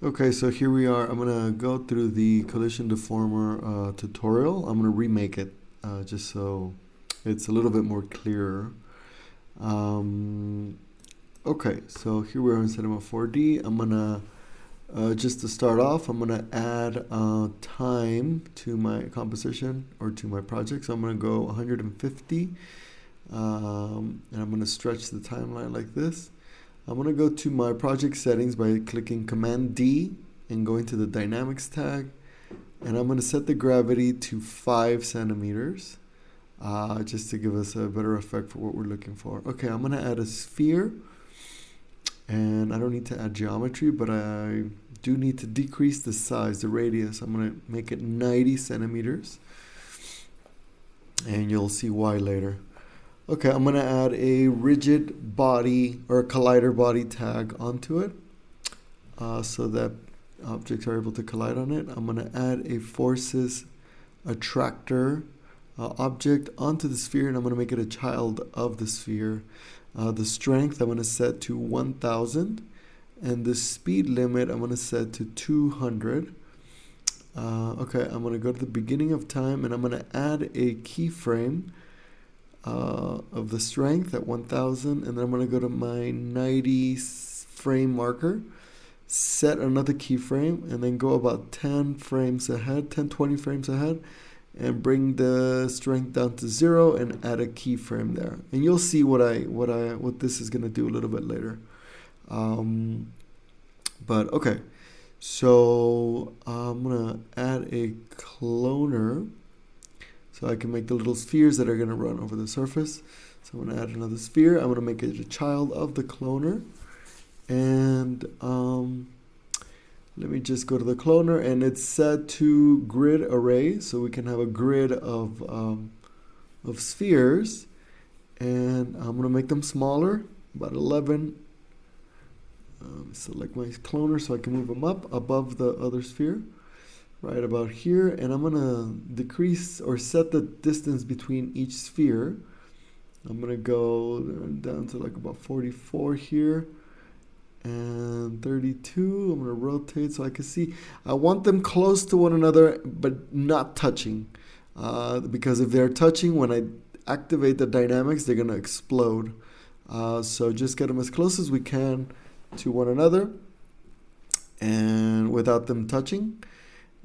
Okay, so here we are. I'm gonna go through the collision deformer tutorial. I'm gonna remake it just so it's a little bit more clearer. Um, okay, so here we are in Cinema 4D. I'm gonna just to start off, I'm gonna add time to my composition or to my project. So I'm gonna go 150, and I'm gonna stretch the timeline like this. I'm going to go to my project settings by clicking Command D and going to the Dynamics tag. And I'm going to set the gravity to 5 centimeters just to give us a better effect for what we're looking for. Okay, I'm going to add a sphere. And I don't need to add geometry, but I do need to decrease the size, the radius. I'm going to make it 90 centimeters. And you'll see why later. Okay, I'm going to add a rigid body or a collider body tag onto it so that objects are able to collide on it. I'm going to add a forces attractor object onto the sphere, and I'm going to make it a child of the sphere. The strength I'm going to set to 1000, and the speed limit I'm going to set to 200. Okay, I'm going to go to the beginning of time, and I'm going to add a keyframe of the strength at 1000, and then I'm going to go to my 90 frame marker, set another keyframe, and then go about 10 frames ahead, 20 frames ahead, and bring the strength down to 0 and add a keyframe there. And you'll see what this is going to do a little bit later. But okay, so I'm going to add a cloner. So I can make the little spheres that are going to run over the surface. So I'm going to add another sphere. I'm going to make it a child of the cloner. And let me just go to the cloner, and it's set to grid array. So we can have a grid of spheres. And I'm going to make them smaller, about 11. Select my cloner so I can move them up above the other sphere. Right about here, and I'm going to decrease or set the distance between each sphere. I'm going to go down to like about 44 here and 32. I'm going to rotate so I can see. I want them close to one another but not touching, because if they're touching, when I activate the dynamics, they're going to explode. So just get them as close as we can to one another and without them touching.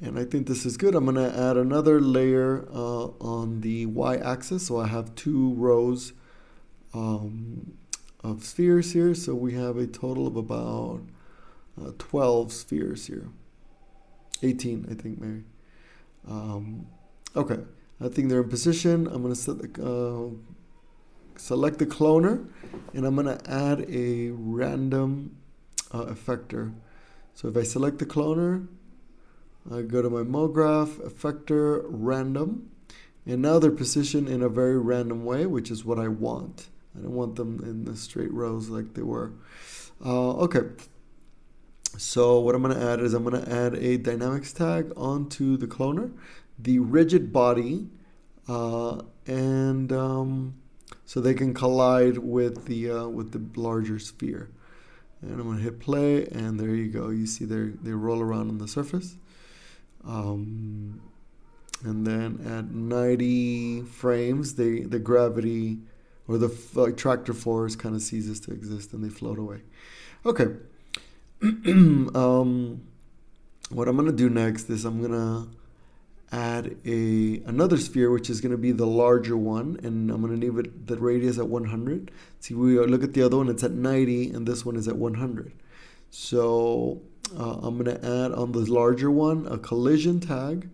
And I think this is good. I'm going to add another layer on the y-axis. So I have 2 rows of spheres here. So we have a total of about 12 spheres here. 18, I think, maybe. Okay, I think they're in position. I'm going to select the cloner, and I'm going to add a random effector. So if I select the cloner, I go to my MoGraph, effector, random, and now they're positioned in a very random way, which is what I want. I don't want them in the straight rows like they were. Okay, so what I'm going to add is I'm going to add a dynamics tag onto the cloner, the rigid body, and so they can collide with the larger sphere. And I'm going to hit play, and there you go. You see they roll around on the surface. And then at 90 frames, the gravity or the attractor force kind of ceases to exist, and they float away. Okay. What I'm going to do next is I'm going to add another sphere, which is going to be the larger one, and I'm going to leave it the radius at 100. See, we look at the other one, it's at 90, and this one is at 100. So I'm going to add on the larger one a collision tag.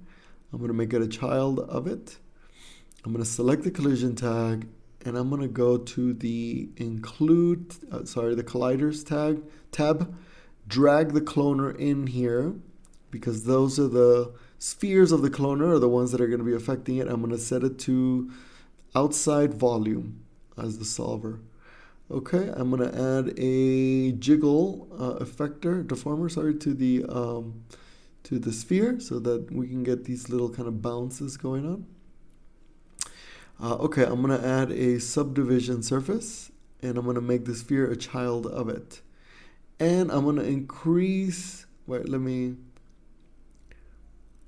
I'm going to make it a child of it. I'm going to select the collision tag, and I'm going to go to the the colliders tab, drag the cloner in here, because those are the spheres of the cloner are the ones that are going to be affecting it. I'm going to set it to outside volume as the solver. Okay, I'm going to add a jiggle deformer, to the sphere so that we can get these little kind of bounces going on. Okay, I'm going to add a subdivision surface, and I'm going to make the sphere a child of it. And I'm going to increase Wait, I'm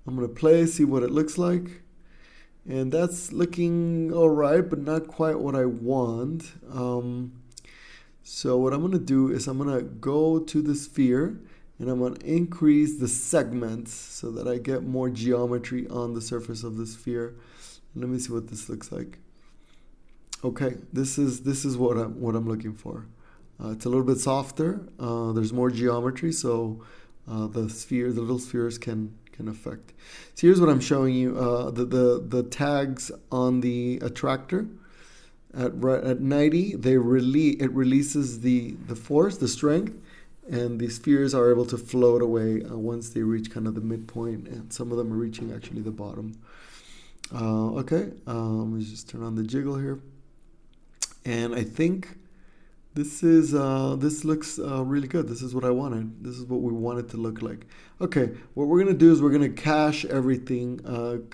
gonna play, see what it looks like. And that's looking all right, but not quite what I want. So what I'm gonna do is I'm gonna go to the sphere and I'm gonna increase the segments so that I get more geometry on the surface of the sphere. And let me see what this looks like. Okay, this is what I'm looking for. It's a little bit softer. There's more geometry, so the little spheres can affect. So here's what I'm showing you. The tags on the attractor at 90, it releases the force, the strength, and the spheres are able to float away once they reach kind of the midpoint, and some of them are reaching actually the bottom. Okay, let me just turn on the jiggle here, and I think this looks really good. This is what I wanted. This is what we want it to look like. Okay, what we're gonna do is we're gonna cache everything.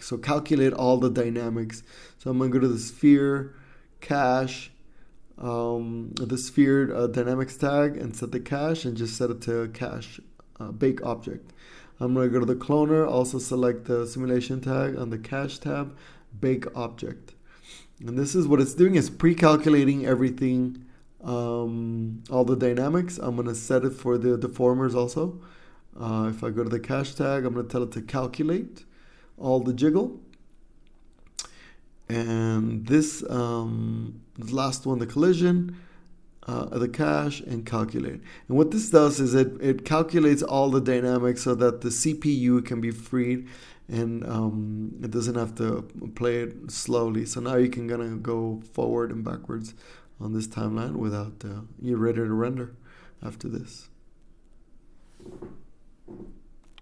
So calculate all the dynamics. So I'm gonna go to the sphere, cache, the sphere dynamics tag, and set the cache, and just set it to cache bake object. I'm gonna go to the cloner, also select the simulation tag on the cache tab, bake object. And this is what it's doing, is pre-calculating everything. All the dynamics. I'm gonna set it for the deformers also. If I go to the cache tag, I'm gonna tell it to calculate all the jiggle, and this last one, the collision, the cache, and calculate. And what this does is it calculates all the dynamics so that the CPU can be freed, and it doesn't have to play it slowly. So now you can gonna go forward and backwards on this timeline without you're ready to render after this.